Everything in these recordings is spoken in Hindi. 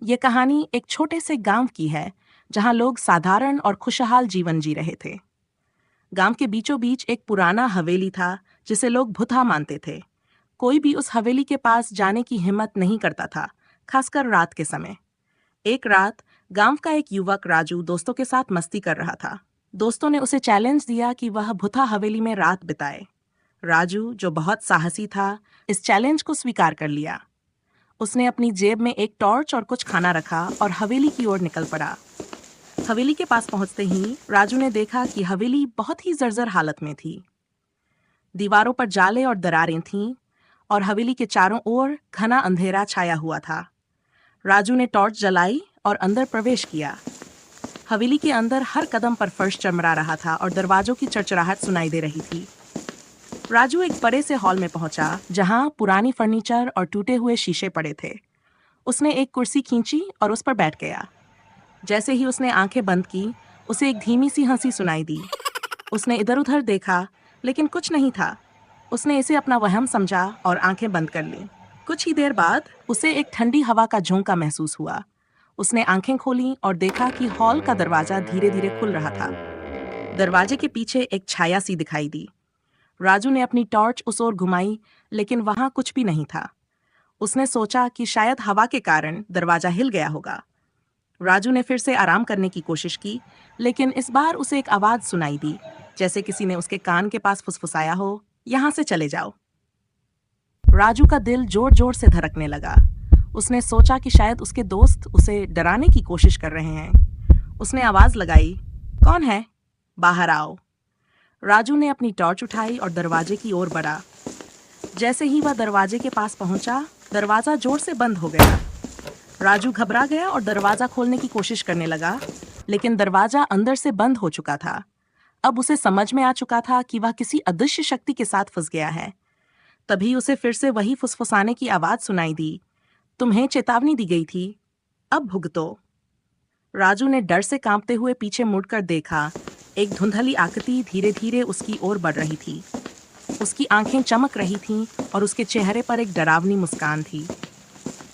ये कहानी एक छोटे से गांव की है जहां लोग साधारण और खुशहाल जीवन जी रहे थे। गांव के बीचों बीच एक पुराना हवेली था जिसे लोग भुतहा मानते थे। कोई भी उस हवेली के पास जाने की हिम्मत नहीं करता था, खासकर रात के समय। एक रात गांव का एक युवक राजू दोस्तों के साथ मस्ती कर रहा था। दोस्तों ने उसे चैलेंज दिया कि वह भुतहा हवेली में रात बिताए। राजू, जो बहुत साहसी था, इस चैलेंज को स्वीकार कर लिया। उसने अपनी जेब में एक टॉर्च और कुछ खाना रखा और हवेली की ओर निकल पड़ा। हवेली के पास पहुंचते ही राजू ने देखा कि हवेली बहुत ही जर्जर हालत में थी। दीवारों पर जाले और दरारें थीं और हवेली के चारों ओर घना अंधेरा छाया हुआ था। राजू ने टॉर्च जलाई और अंदर प्रवेश किया। हवेली के अंदर हर कदम पर फर्श चरमरा रहा था और दरवाजों की चरचराहट सुनाई दे रही थी। राजू एक बड़े से हॉल में पहुंचा जहां पुरानी फर्नीचर और टूटे हुए शीशे पड़े थे। उसने एक कुर्सी खींची और उस पर बैठ गया। जैसे ही उसने आंखें बंद की, उसे एक धीमी सी हंसी सुनाई दी। उसने इधर उधर देखा, लेकिन कुछ नहीं था। उसने इसे अपना वहम समझा और आंखें बंद कर ली। कुछ ही देर बाद उसे एक ठंडी हवा का झोंका महसूस हुआ। उसने आंखें खोलीं और देखा कि हॉल का दरवाजा धीरे धीरे खुल रहा था। दरवाजे के पीछे एक छाया सी दिखाई दी। राजू ने अपनी टॉर्च उस ओर घुमाई, लेकिन वहां कुछ भी नहीं था। उसने सोचा कि शायद हवा के कारण दरवाजा हिल गया होगा। राजू ने फिर से आराम करने की कोशिश की, लेकिन इस बार उसे एक आवाज सुनाई दी, जैसे किसी ने उसके कान के पास फुसफुसाया हो, यहाँ से चले जाओ। राजू का दिल जोर जोर से धड़कने लगा। उसने सोचा कि शायद उसके दोस्त उसे डराने की कोशिश कर रहे हैं। उसने आवाज लगाई, कौन है? बाहर आओ। राजू ने अपनी टॉर्च उठाई और दरवाजे की ओर बढ़ा। जैसे ही वह दरवाजे के पास पहुंचा, दरवाजा जोर से बंद हो गया। राजू घबरा गया और दरवाजा खोलने की कोशिश करने लगा, लेकिन दरवाजा अंदर से बंद हो चुका था। अब उसे समझ में आ चुका था कि वह किसी अदृश्य शक्ति के साथ फंस गया है। तभी उसे फिर से वही फुसफुसाने की आवाज सुनाई दी, तुम्हें चेतावनी दी गई थी, अब भुगतो। राजू ने डर से कांपते हुए पीछे मुड़कर देखा। एक धुंधली आकृति धीरे धीरे उसकी ओर बढ़ रही थी। उसकी आंखें चमक रही थीं और उसके चेहरे पर एक डरावनी मुस्कान थी।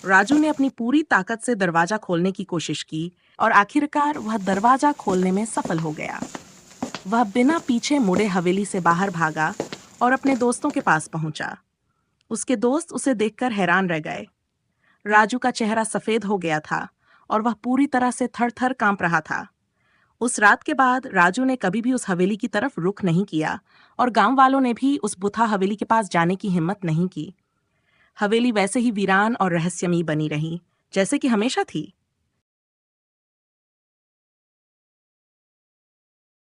राजू ने अपनी पूरी ताकत से दरवाजा खोलने की कोशिश की और आखिरकार वह दरवाजा खोलने में सफल हो गया। वह बिना पीछे मुड़े हवेली से बाहर भागा और अपने दोस्तों के पास पहुंचा। उसके दोस्त उसे देखकर हैरान रह गए। राजू का चेहरा सफेद हो गया था और वह पूरी तरह से थर-थर कांप रहा था। उस रात के बाद राजू ने कभी भी उस हवेली की तरफ रुख नहीं किया और गांव वालों ने भी उस बुथा हवेली के पास जाने की हिम्मत नहीं की। हवेली वैसे ही वीरान और रहस्यमयी बनी रही, जैसे कि हमेशा थी।